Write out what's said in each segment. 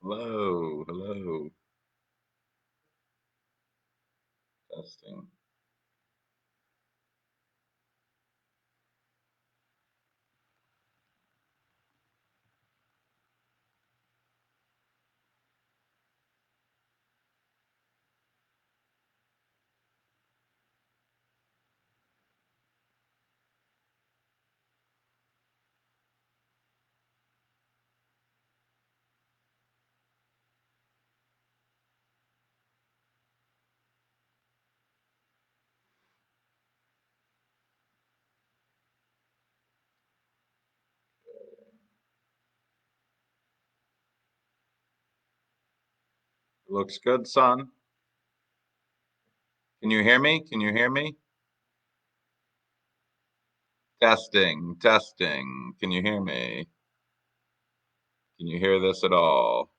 Hello, hello. Testing. Looks good, son. Can you hear me? Can you hear me? Testing, testing. Can you hear me? Can you hear this at all?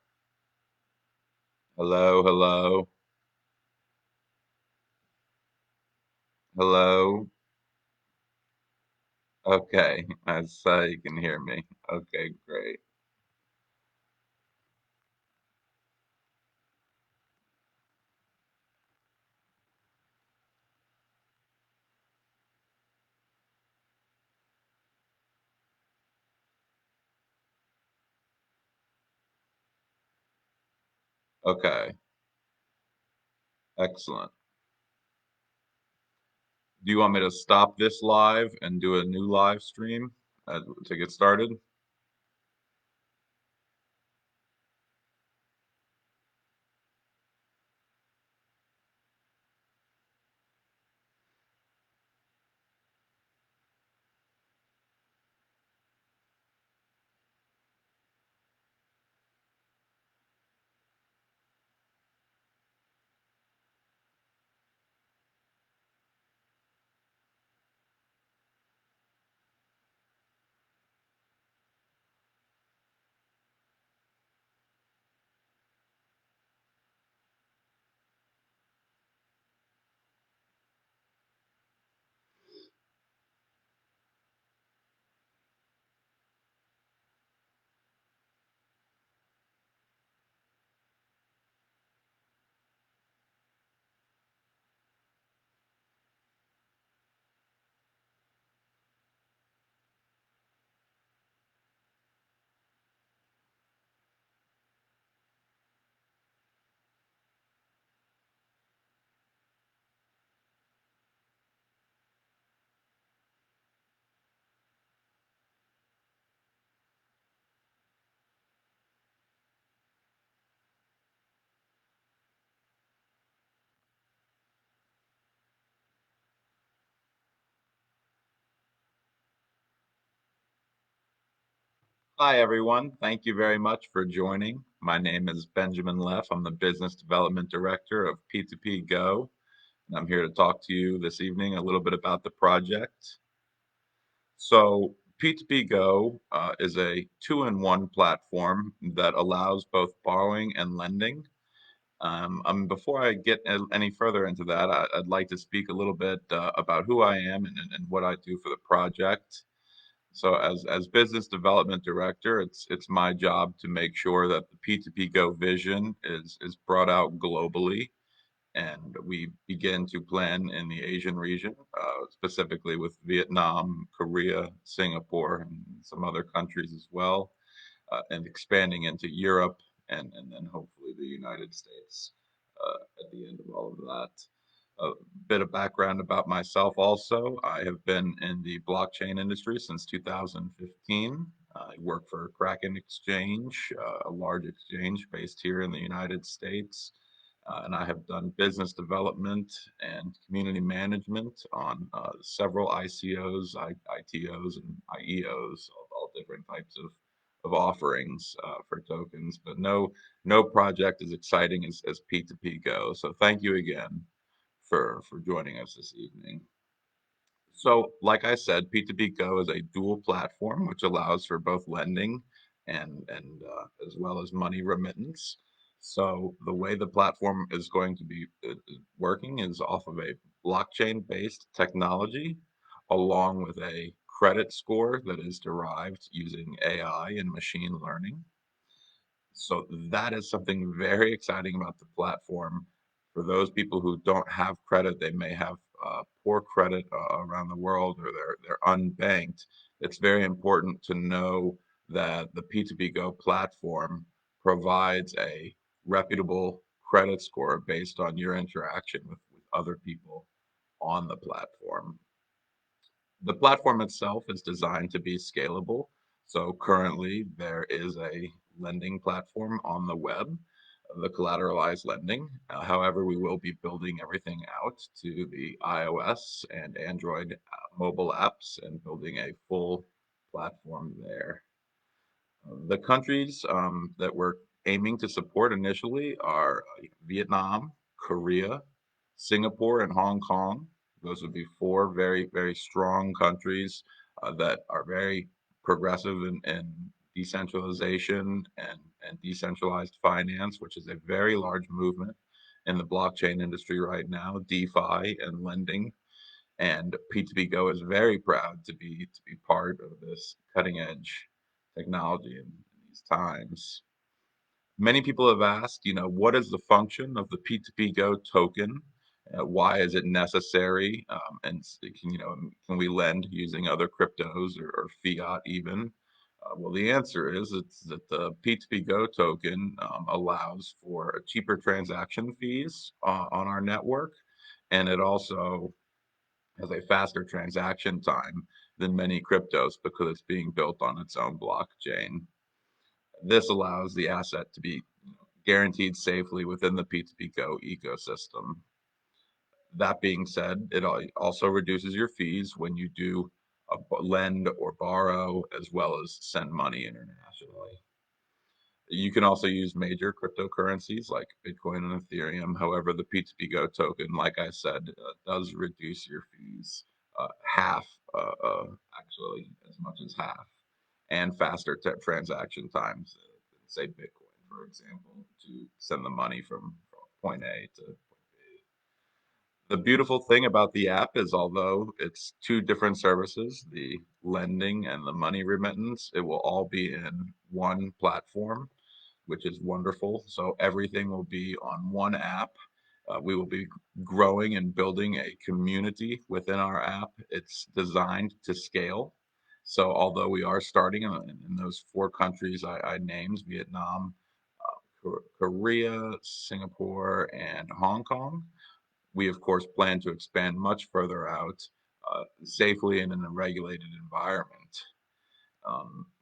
Hello, hello, hello. Okay, I say you can hear me. Okay, great. Okay, excellent. Do you want me to stop this live and do a new live stream to get started? Hi, everyone. Thank you very much for joining. My name is Benjamin Leff. I'm the Business Development Director of P2P Go, and I'm here to talk to you this evening a little bit about the project. So, P2P Go is a two-in-one platform that allows both borrowing and lending. Before I get any further into that, I'd like to speak a little bit about who I am and what I do for the project. So as business development director, it's my job to make sure that the P2P Go vision is brought out globally, and we begin to plan in the Asian region, specifically with Vietnam, Korea, Singapore, and some other countries as well, and expanding into Europe and then hopefully the United States at the end of all of that. A bit of background about myself also. I have been in the blockchain industry since 2015. I work for Kraken Exchange, a large exchange based here in the United States. And I have done business development and community management on several ICOs, ITOs, and IEOs, all different types of offerings for tokens. But no project as exciting as P2P Go. So thank you again for joining us this evening. So, like I said, P2P Go is a dual platform which allows for both lending and as well as money remittance. So, the way the platform is going to be working is off of a blockchain-based technology, along with a credit score that is derived using AI and machine learning. So that is something very exciting about the platform. For those people who don't have credit, they may have poor credit around the world, or they're unbanked. It's very important to know that the P2P Go platform provides a reputable credit score based on your interaction with other people on the platform. The platform itself is designed to be scalable. So currently there is a lending platform on the web, the collateralized lending. However, we will be building everything out to the iOS and Android mobile apps and building a full platform there. The countries that we're aiming to support initially are Vietnam, Korea, Singapore, and Hong Kong. Those would be four very, very strong countries that are very progressive in decentralization and decentralized finance, which is a very large movement in the blockchain industry right now, DeFi and lending. And P2P Go is very proud to be part of this cutting edge technology in these times. Many people have asked, what is the function of the P2P Go token? Why is it necessary? And can we lend using other cryptos or fiat even? Well, the answer is it's that the P2P Go token allows for cheaper transaction fees on our network, and it also has a faster transaction time than many cryptos because it's being built on its own blockchain. This allows the asset to be guaranteed safely within the P2P Go ecosystem. That being said, it also reduces your fees when you do lend or borrow, as well as send money internationally. You can also use major cryptocurrencies like Bitcoin and Ethereum. However, the P2P Go token, like I said, does reduce your fees half, actually, as much as half, and faster transaction times than, say, Bitcoin, for example, to send the money from point A to point B. The beautiful thing about the app is, although it's two different services, the lending and the money remittance, it will all be in one platform, which is wonderful. So everything will be on one app. We will be growing and building a community within our app. It's designed to scale. So although we are starting in those four countries I named, Vietnam, Korea, Singapore, and Hong Kong, we of course plan to expand much further out safely and in a regulated environment.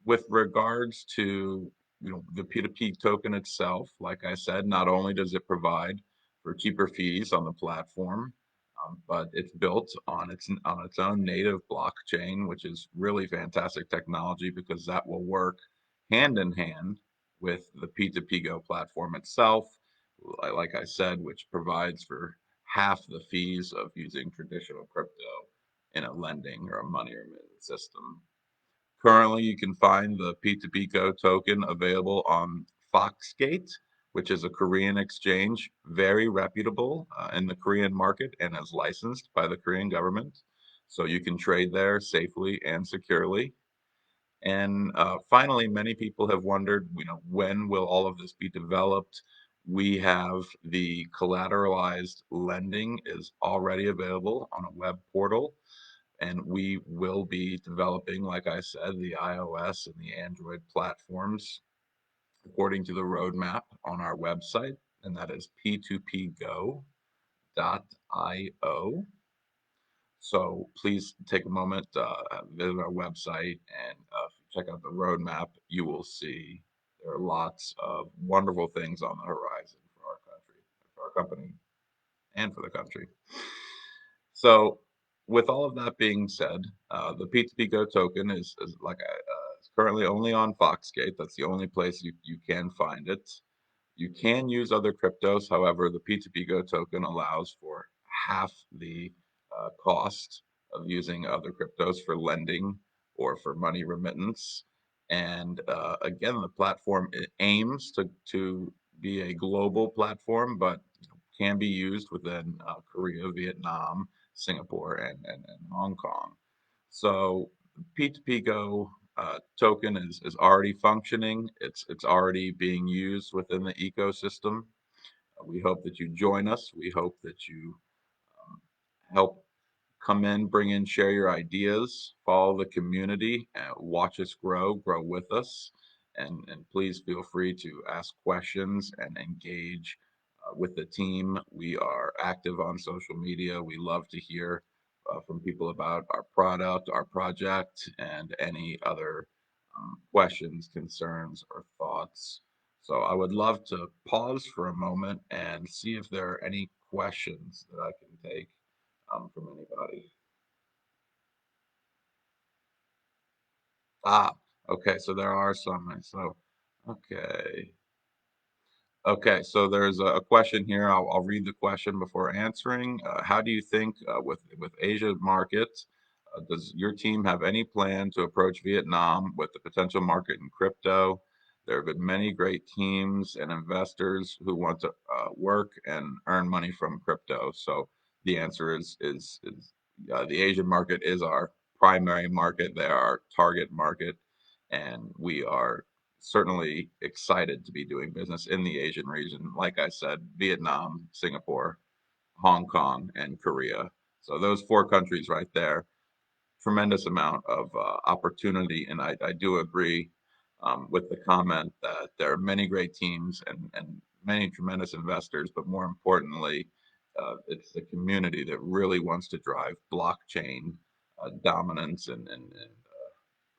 With regards to the P2P token itself, like I said, not only does it provide for cheaper fees on the platform, but it's built on its own native blockchain, which is really fantastic technology because that will work hand in hand with the P2P Go platform itself, like I said, which provides for half the fees of using traditional crypto in a lending or a money remittance system. Currently, you can find the P2P Go token available on Foxgate, which is a Korean exchange, very reputable in the Korean market and is licensed by the Korean government. So you can trade there safely and securely. And finally, many people have wondered, when will all of this be developed? We have the collateralized lending is already available on a web portal, and we will be developing, like I said, the iOS and the Android platforms according to the roadmap on our website, and that is p2pgo.io. So please take a moment, visit our website, and check out the roadmap. You will see there are lots of wonderful things on the horizon for our country, for our company, and for the country. So, with all of that being said, the P2P Go token is currently only on Foxgate. That's the only place you can find it. You can use other cryptos. However, the P2P Go token allows for half the cost of using other cryptos for lending or for money remittance. And again, the platform aims to be a global platform, but can be used within Korea, Vietnam, Singapore, and Hong Kong. So P2P Go token is already functioning. It's already being used within the ecosystem. We hope that you join us. We hope that you help come in, bring in, share your ideas, follow the community, watch us grow with us, and please feel free to ask questions and engage with the team. We are active on social media. We love to hear from people about our product, our project, and any other questions, concerns, or thoughts. So I would love to pause for a moment and see if there are any questions that I can take from anybody. Ah, okay, so there are some. So, okay. Okay, so there's a question here. I'll read the question before answering. How do you think with Asia markets, does your team have any plan to approach Vietnam with the potential market in crypto? There have been many great teams and investors who want to work and earn money from crypto. So the answer is the Asian market is our primary market. They are our target market, and we are certainly excited to be doing business in the Asian region. Like I said, Vietnam, Singapore, Hong Kong, and Korea. So those four countries right there, tremendous amount of opportunity. And I do agree with the comment that there are many great teams and many tremendous investors, but more importantly, it's the community that really wants to drive blockchain dominance and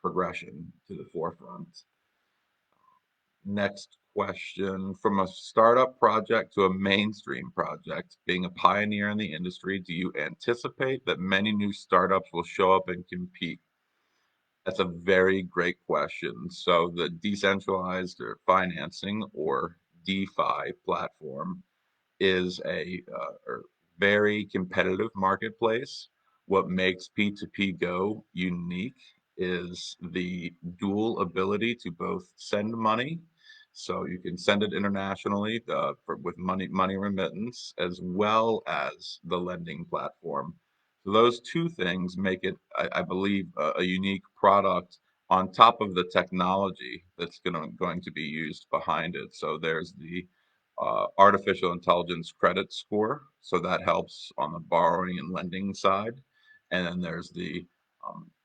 progression to the forefront. Next question. From a startup project to a mainstream project, being a pioneer in the industry, do you anticipate that many new startups will show up and compete? That's a very great question. So the decentralized or financing or DeFi platform is a very competitive marketplace. What makes P2P Go unique is the dual ability to both send money, so you can send it internationally with money remittance, as well as the lending platform. So those two things make it, I believe, a unique product on top of the technology that's going to be used behind it. So there's the artificial intelligence credit score. So that helps on the borrowing and lending side. And then there's the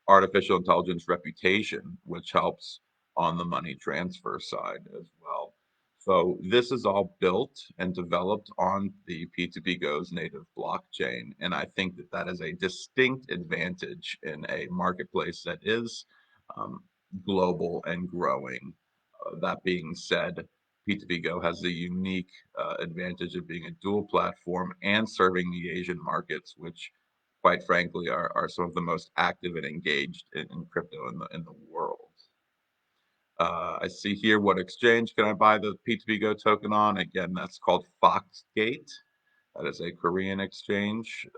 artificial intelligence reputation, which helps on the money transfer side as well. So this is all built and developed on the P2P Go's native blockchain. And I think that that is a distinct advantage in a marketplace that is um, global and growing. That being said, P2P Go has the unique advantage of being a dual platform and serving the Asian markets, which, quite frankly, are some of the most active and engaged in crypto in the world. I see here, what exchange can I buy the P2P Go token on? Again, that's called Foblgate. That is a Korean exchange,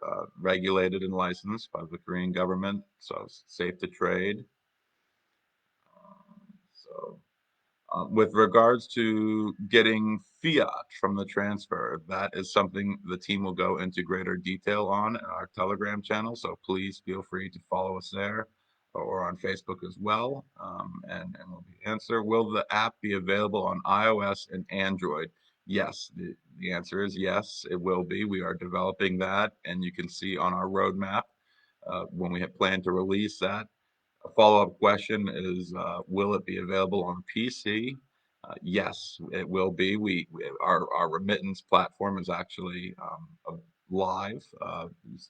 regulated and licensed by the Korean government, so safe to trade. So with regards to getting fiat from the transfer, that is something the team will go into greater detail on in our Telegram channel. So please feel free to follow us there or on Facebook as well. And we'll answer. Will the app be available on iOS and Android? Yes, the answer is yes, it will be. We are developing that, and you can see on our roadmap when we have planned to release that. A follow-up question is, will it be available on PC? Yes, it will be. Our remittance platform is actually live,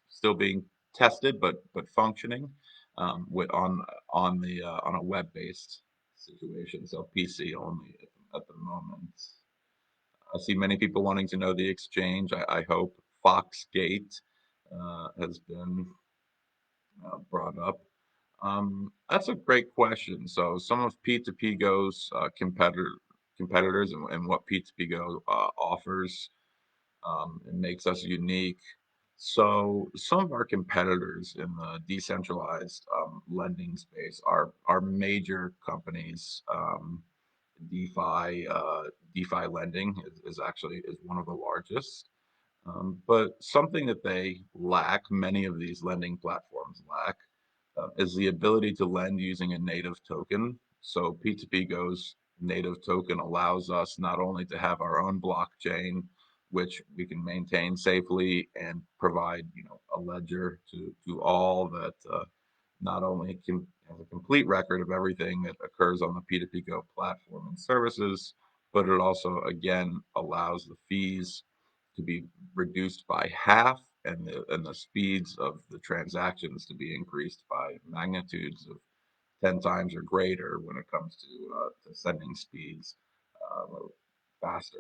still being tested, but functioning on a web-based situation. So PC only at the moment. I see many people wanting to know the exchange. I hope Foxgate has been brought up. That's a great question. So some of P2P Go's competitors and what P2P Go offers and makes us unique. So some of our competitors in the decentralized lending space are major companies. DeFi lending is actually is one of the largest. But something that they lack, many of these lending platforms lack, is the ability to lend using a native token. So P2P Go's native token allows us not only to have our own blockchain, which we can maintain safely and provide, a ledger to all that not only can have a complete record of everything that occurs on the P2P Go platform and services, but it also again allows the fees to be reduced by half and the speeds of the transactions to be increased by magnitudes of 10 times or greater when it comes to sending speeds faster.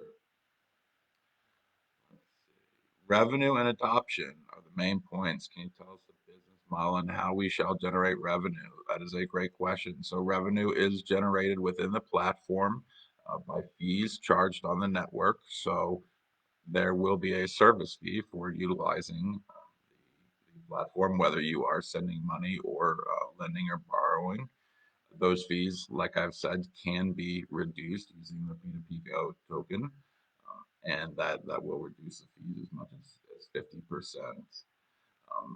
Revenue and adoption are the main points. Can you tell us the business model and how we shall generate revenue? That is a great question. So revenue is generated within the platform by fees charged on the network. So there will be a service fee for utilizing the platform, whether you are sending money or lending or borrowing. Those fees, like I've said, can be reduced using the P2P Go token, and that will reduce the fees as much as 50%.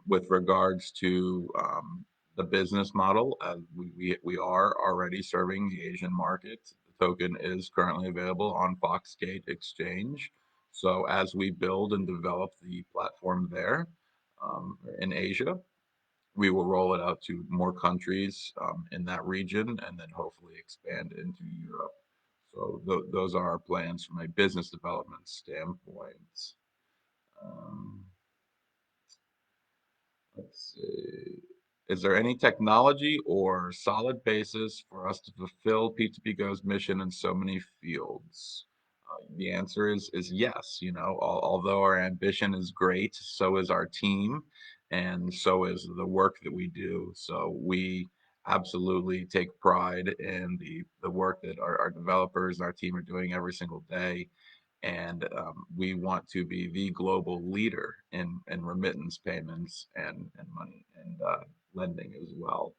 With regards to the business model, we are already serving the Asian market. The token is currently available on Foblgate exchange. So as we build and develop the platform there in Asia, we will roll it out to more countries in that region and then hopefully expand into Europe. So those are our plans from a business development standpoint. Um, Let's see. Is there any technology or solid basis for us to fulfill P2P Go's mission in so many fields? The answer is yes. Although our ambition is great, so is our team, and so is the work that we do. So we absolutely take pride in the work that our developers and our team are doing every single day, and we want to be the global leader in remittance payments and money and lending as well.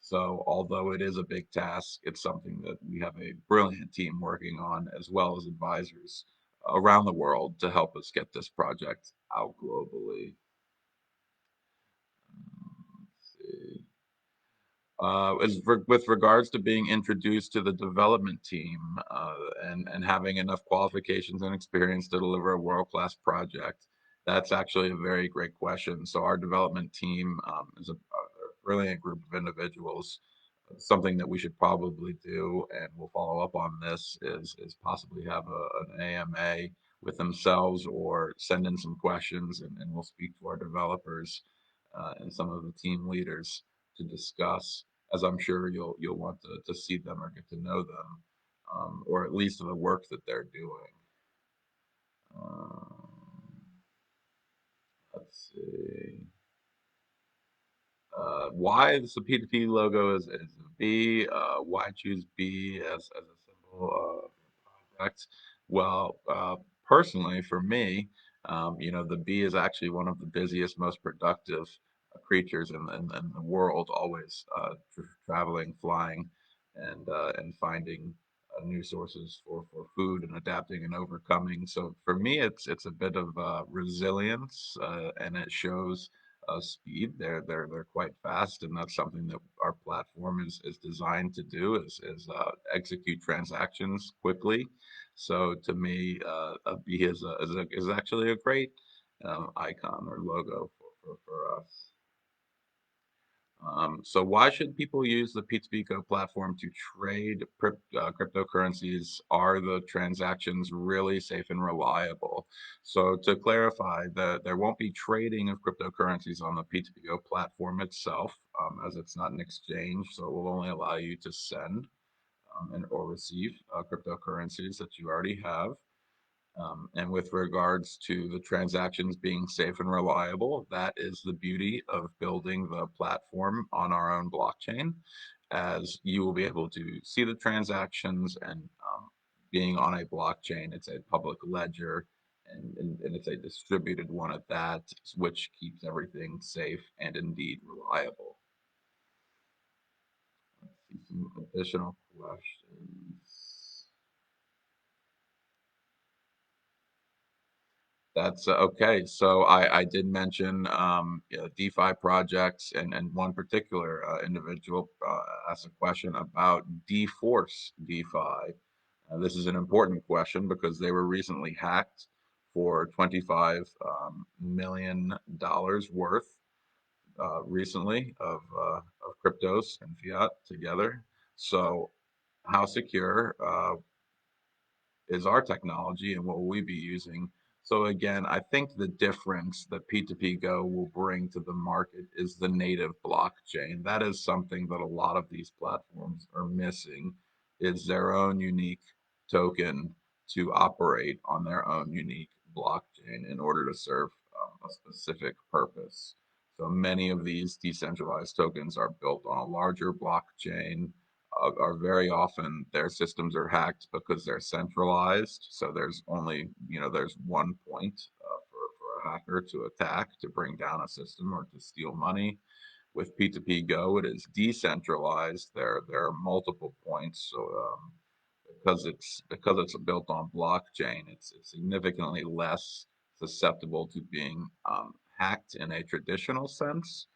So although it is a big task, it's something that we have a brilliant team working on, as well as advisors around the world to help us get this project out globally. Let's see. With regards to being introduced to the development team and having enough qualifications and experience to deliver a world-class project, that's actually a very great question. So our development team is a brilliant group of individuals. Something that we should probably do, and we'll follow up on this, is possibly have an AMA with themselves or send in some questions, and we'll speak to our developers and some of the team leaders to discuss, as I'm sure you'll want to see them or get to know them, or at least the work that they're doing. Um, let's see. Why the P2P logo is a B? Why choose B as a symbol of the project? Well, personally, for me, the bee is actually one of the busiest, most productive creatures in the world, always traveling, flying, and finding new sources for food and adapting and overcoming. So for me, it's a bit of resilience, and it shows speed. They're quite fast, and that's something that our platform is designed to do is execute transactions quickly. So to me, a bee is actually a great icon or logo for us. So why should people use the P2P Go platform to trade cryptocurrencies? Are the transactions really safe and reliable? So to clarify, there won't be trading of cryptocurrencies on the P2P Go platform itself, as it's not an exchange, so it will only allow you to send or receive cryptocurrencies that you already have. And with regards to the transactions being safe and reliable, that is the beauty of building the platform on our own blockchain, as you will be able to see the transactions and being on a blockchain, it's a public ledger and it's a distributed one at that, which keeps everything safe and indeed reliable. Let's see some additional questions. That's okay. So I did mention DeFi projects, and one particular individual asked a question about de-force DeFi. This is an important question because they were recently hacked for $25 million worth recently of cryptos and fiat together. So how secure is our technology and what will we be using? So again, I think the difference that P2P Go will bring to the market is the native blockchain. That is something that a lot of these platforms are missing, is their own unique token to operate on their own unique blockchain in order to serve a specific purpose. So many of these decentralized tokens are built on a larger blockchain, are very often their systems are hacked because they're centralized. So there's only, there's one point for a hacker to attack to bring down a system or to steal money. With P2P Go, it is decentralized. There are multiple points. So because it's built on blockchain, it's significantly less susceptible to being hacked in a traditional sense.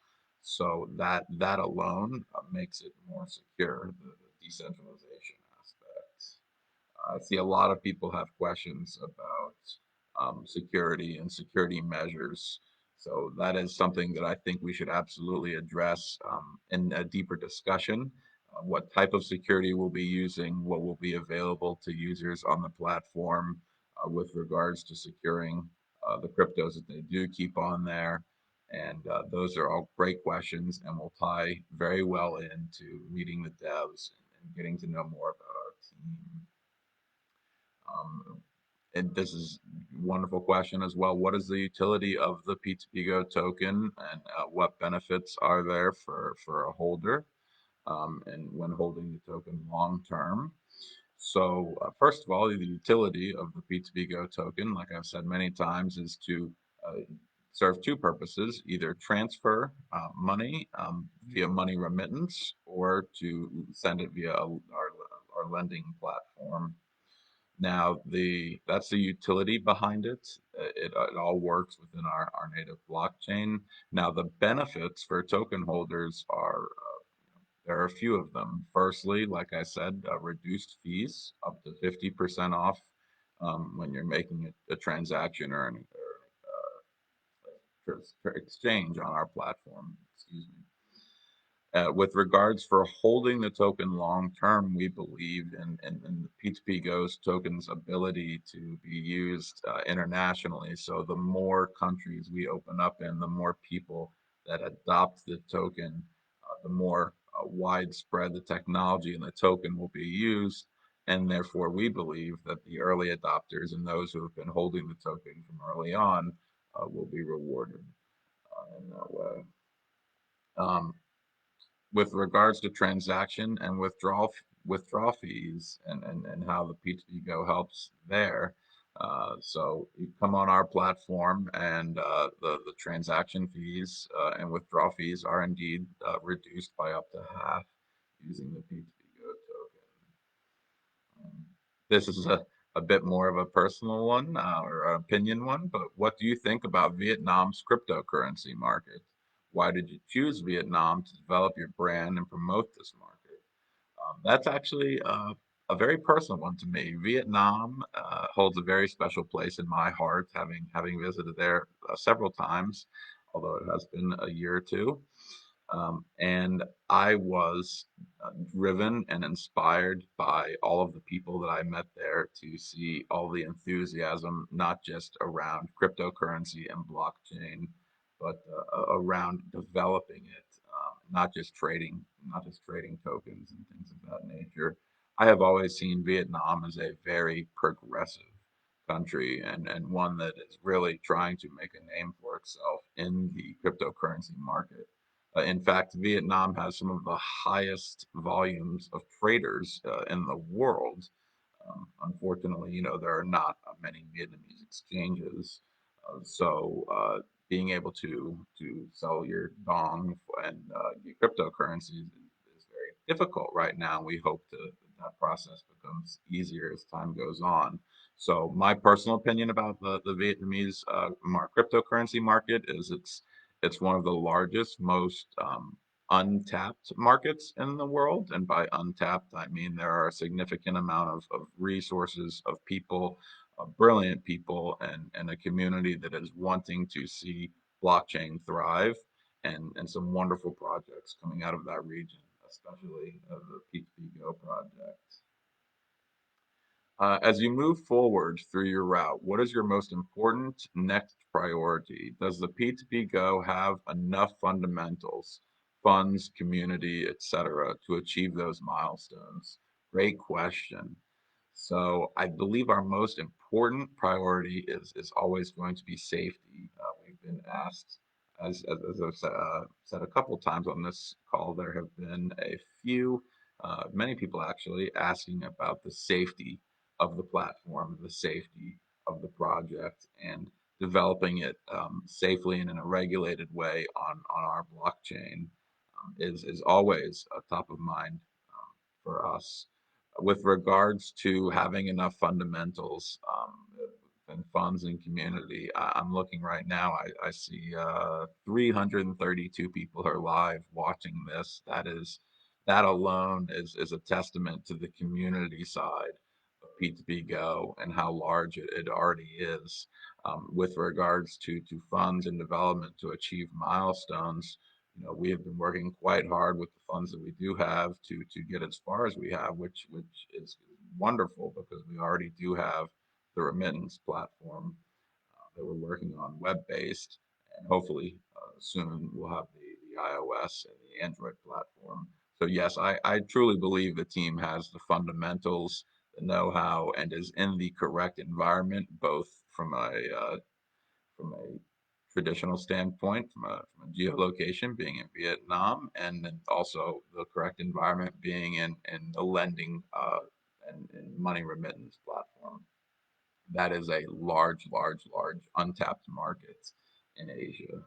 So that alone makes it more secure, the decentralization aspect. I see a lot of people have questions about security and security measures. So that is something that I think we should absolutely address in a deeper discussion. What type of security we'll be using, what will be available to users on the platform with regards to securing the cryptos that they do keep on there. And those are all great questions and will tie very well into meeting the devs and getting to know more about our team. And this is a wonderful question as well. What is the utility of the P2Pigo token, and what benefits are there for a holder and when holding the token long term? So first of all, the utility of the P2Pigo token, like I've said many times, is to serve two purposes: either transfer money via money remittance, or to send it via our lending platform. Now, that's the utility behind it. It all works within our native blockchain. Now, the benefits for token holders are there are a few of them. Firstly, like I said, reduced fees up to 50% off when you're making a transaction or exchange on our platform. Excuse me. With regards for holding the token long term, we believe in the P2P Ghost token's ability to be used internationally. So the more countries we open up in, the more people that adopt the token, the more widespread the technology and the token will be used. And therefore, we believe that the early adopters and those who have been holding the token from early on will be rewarded in that way. Um, with regards to transaction and withdrawal fees and how the P2P Go helps there. So you come on our platform and the transaction fees and withdrawal fees are indeed reduced by up to half using the P2P Go token. This is a bit more of a personal one or an opinion one, but what do you think about Vietnam's cryptocurrency market? Why did you choose Vietnam to develop your brand and promote this market? That's actually a very personal one to me. Vietnam holds a very special place in my heart, having visited there several times, although it has been a year or two. And I was driven and inspired by all of the people that I met there to see all the enthusiasm, not just around cryptocurrency and blockchain, but around developing it, not just trading tokens and things of that nature. I have always seen Vietnam as a very progressive country and one that is really trying to make a name for itself in the cryptocurrency market. In fact, Vietnam has some of the highest volumes of traders in the world. Unfortunately, there are not many Vietnamese exchanges. So being able to sell your dong and your cryptocurrencies is very difficult right now. We hope that process becomes easier as time goes on. So my personal opinion about the Vietnamese cryptocurrency market is it's one of the largest, most untapped markets in the world. And by untapped, I mean there are a significant amount of resources, of people, brilliant people, and a community that is wanting to see blockchain thrive, and some wonderful projects coming out of that region, especially the P2P Go project. As you move forward through your route, what is your most important next priority? Does the P2P Go have enough fundamentals, funds, community, etc., to achieve those milestones? Great question. So I believe our most important priority is always going to be safety. We've been asked, as I've said a couple times on this call, there have been a few, many people actually asking about the safety of the platform, the safety of the project, and developing it safely and in a regulated way on our blockchain is always a top of mind for us. With regards to having enough fundamentals and funds and community, I'm looking right now. I see 332 people are live watching this. That alone is a testament to the community side of P2P Go and how large it already is. With regards to funds and development to achieve milestones, we have been working quite hard with the funds that we do have to get as far as we have, which is wonderful because we already do have the remittance platform that we're working on web-based, and hopefully soon we'll have the iOS and the Android platform. So yes, I truly believe the team has the fundamentals, the know-how, and is in the correct environment, both from a traditional standpoint, from a geolocation being in Vietnam, and then also the correct environment being in the lending and money remittance platform. That is a large, large, large untapped market in Asia.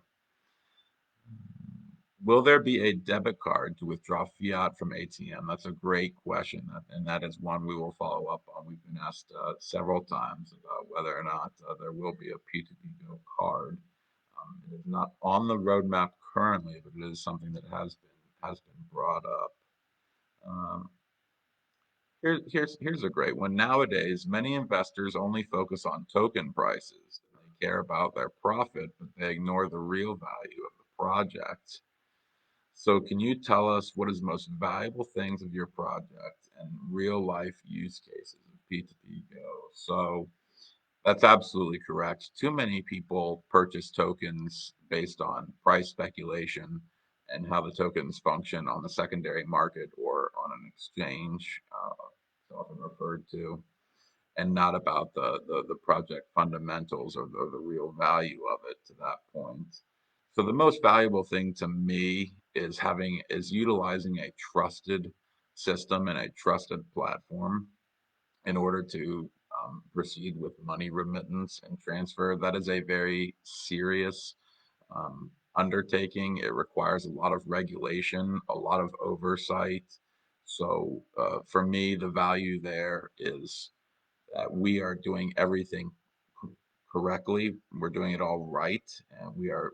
Will there be a debit card to withdraw fiat from ATM? That's a great question, and that is one we will follow up on. We've been asked several times about whether or not there will be a P2P Go card. It is not on the roadmap currently, but it is something that has been brought up. Um, here's a great one. Nowadays, many investors only focus on token prices. They care about their profit, but they ignore the real value of the project. So, can you tell us what is the most valuable things of your project and real life use cases of P2P Go? So, that's absolutely correct. Too many people purchase tokens based on price speculation and how the tokens function on the secondary market or on an exchange, it's often referred to, and not about the project fundamentals or the real value of it to that point. So the most valuable thing to me is utilizing a trusted system and a trusted platform in order to proceed with money remittance and transfer. That is a very serious undertaking. It requires a lot of regulation, a lot of oversight. So for me, the value there is that we are doing everything correctly. We're doing it all right, and we are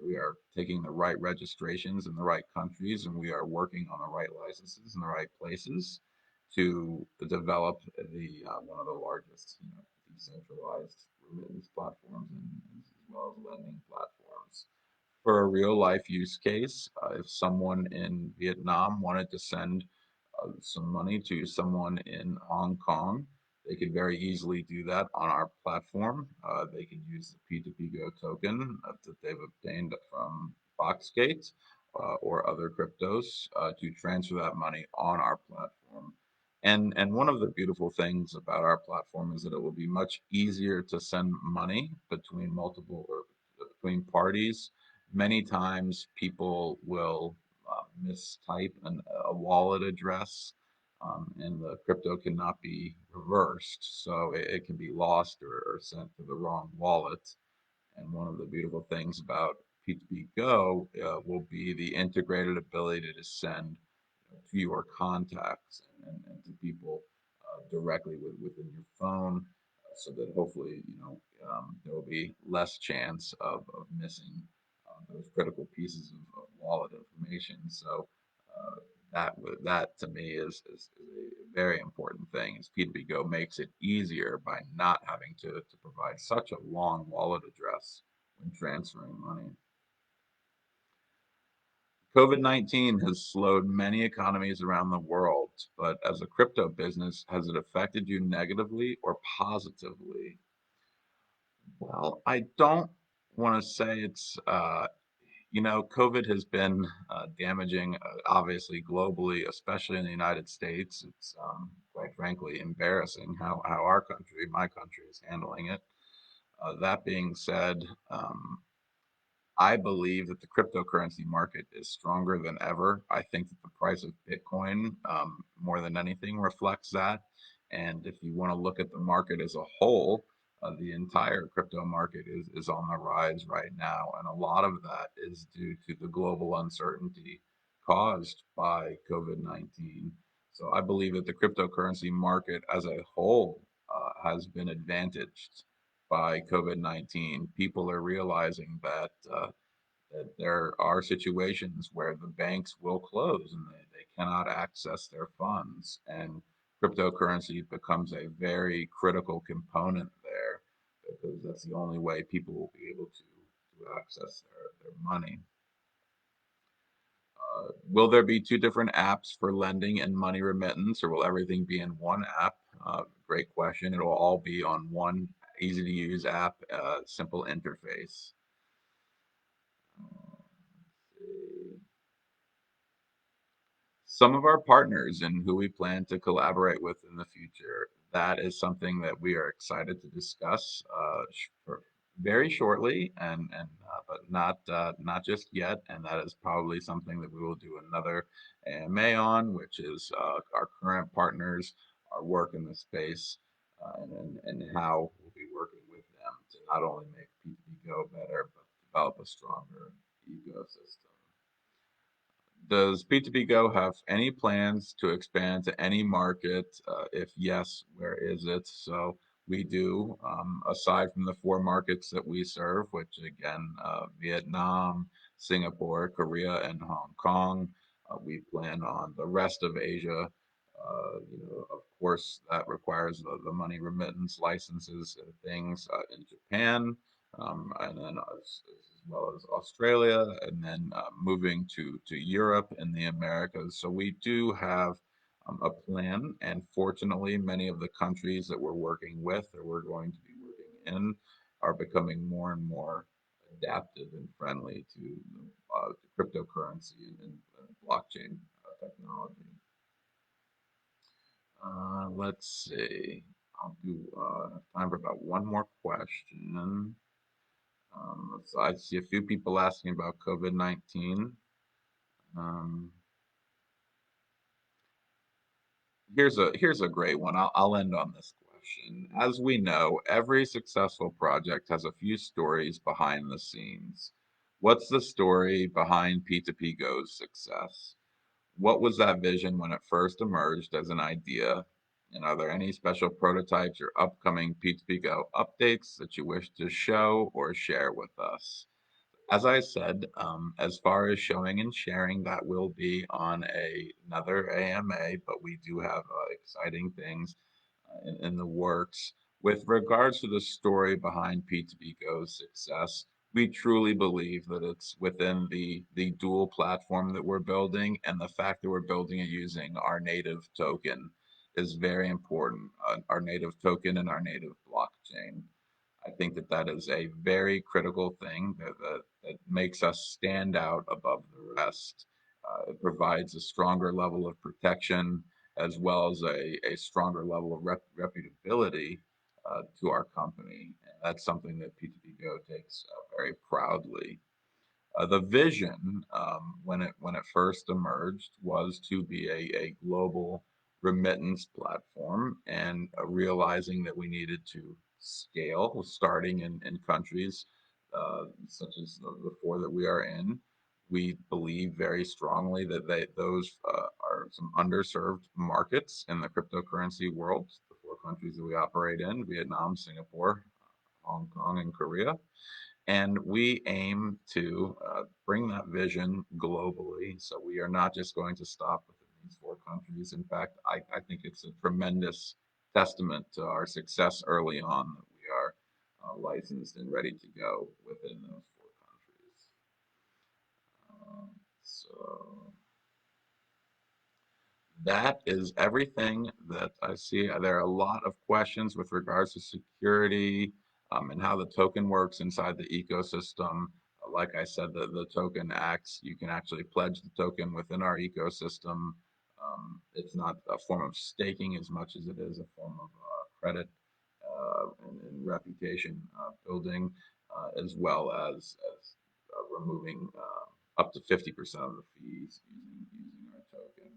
taking the right registrations in the right countries, and we are working on the right licenses in the right places to develop the one of the largest, decentralized remittance platforms and as well as lending platforms. For a real life use case, if someone in Vietnam wanted to send some money to someone in Hong Kong, they could very easily do that on our platform. They can use the P2P Go token that they've obtained from Foxgate or other cryptos to transfer that money on our platform. And one of the beautiful things about our platform is that it will be much easier to send money between multiple or between parties. Many times people will mistype a wallet address, and the crypto cannot be reversed. So it can be lost or sent to the wrong wallet. And one of the beautiful things about P2P Go will be the integrated ability to send to your contacts and to people directly within your phone. so that hopefully, there will be less chance of missing those critical pieces of wallet information. So that to me is a very important thing. Is P2P Go makes it easier by not having to provide such a long wallet address when transferring money. COVID-19 has slowed many economies around the world, but as a crypto business, has it affected you negatively or positively? Well, I don't want to say COVID has been damaging, obviously globally, especially in the United States. It's quite frankly embarrassing how our country, my country, is handling it. That being said, I believe that the cryptocurrency market is stronger than ever. I think that the price of Bitcoin, more than anything, reflects that. And if you want to look at the market as a whole, the entire crypto market is on the rise right now. And a lot of that is due to the global uncertainty caused by COVID-19. So I believe that the cryptocurrency market as a whole has been advantaged by COVID-19. People are realizing that there are situations where the banks will close and they cannot access their funds. And cryptocurrency becomes a very critical component there because that's the only way people will be able to access their money. Will there be two different apps for lending and money remittance, or will everything be in one app? Great question. It will all be on one easy to use app, simple interface. Some of our partners and who we plan to collaborate with in the future. That is something that we are excited to discuss very shortly, and but not just yet. And that is probably something that we will do another AMA on, which is our current partners, our work in the space, and how we'll be working with them to not only make P2P Go better, but develop a stronger ecosystem. Does P2P Go have any plans to expand to any market? If yes, where is it? So we do, aside from the four markets that we serve, which again, Vietnam, Singapore, Korea, and Hong Kong. We plan on the rest of Asia. Of course, that requires the money remittance licenses and things in Japan, and then as well as Australia, and then moving to Europe and the Americas. So we do have a plan, and fortunately, many of the countries that we're working with or we're going to be working in are becoming more and more adaptive and friendly to cryptocurrency and blockchain technology. Let's see. I'll do time for about one more question. So I see a few people asking about COVID-19. Um, here's a great one. I'll end on this question. As we know, every successful project has a few stories behind the scenes. What's the story behind P2P Go's success? What was that vision when it first emerged as an idea? And are there any special prototypes or upcoming P2P Go updates that you wish to show or share with us? As I said, as far as showing and sharing, that will be on another AMA, but we do have exciting things in the works. With regards to the story behind P2P Go's success, we truly believe that it's within the dual platform that we're building, and the fact that we're building it using our native token is very important, our native token and our native blockchain. I think that that is a very critical thing that makes us stand out above the rest. It provides a stronger level of protection as well as a stronger level of reputability to our company. And that's something that P2P Go takes very proudly. The vision, when it first emerged, was to be a global remittance platform, and realizing that we needed to scale, starting in countries such as the four that we are in. We believe very strongly that those are some underserved markets in the cryptocurrency world, the four countries that we operate in: Vietnam, Singapore, Hong Kong, and Korea. And we aim to bring that vision globally. So we are not just going to stop within these four countries. In fact, I think it's a tremendous testament to our success early on that we are licensed and ready to go within those four countries. So that is everything that I see. There are a lot of questions with regards to security and how the token works inside the ecosystem. Like I said, the token acts, you can actually pledge the token within our ecosystem. It's not a form of staking as much as it is a form of credit and reputation building, as well as removing up to 50% of the fees using our token.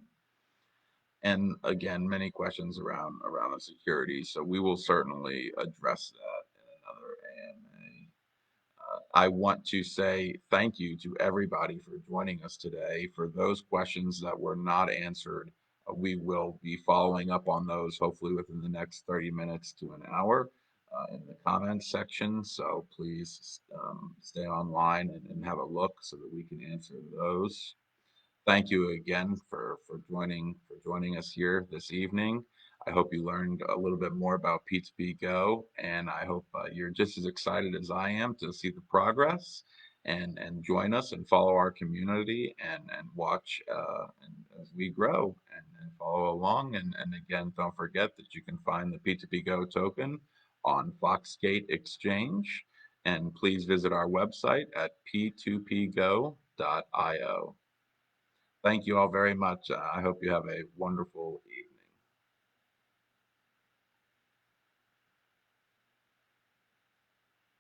And again, many questions around the security. So we will certainly address that in another AMA. I want to say thank you to everybody for joining us today. For those questions that were not answered, we will be following up on those hopefully within the next 30 minutes to an hour in the comments section. So please stay online and have a look so that we can answer those. Thank you again for joining us here this evening. I hope you learned a little bit more about P2P Go, and I hope you're just as excited as I am to see the progress and join us and follow our community and watch as we grow and follow along. And again, don't forget that you can find the P2P Go token on Foblgate Exchange, and please visit our website at p2pgo.io. Thank you all very much. I hope you have a wonderful evening.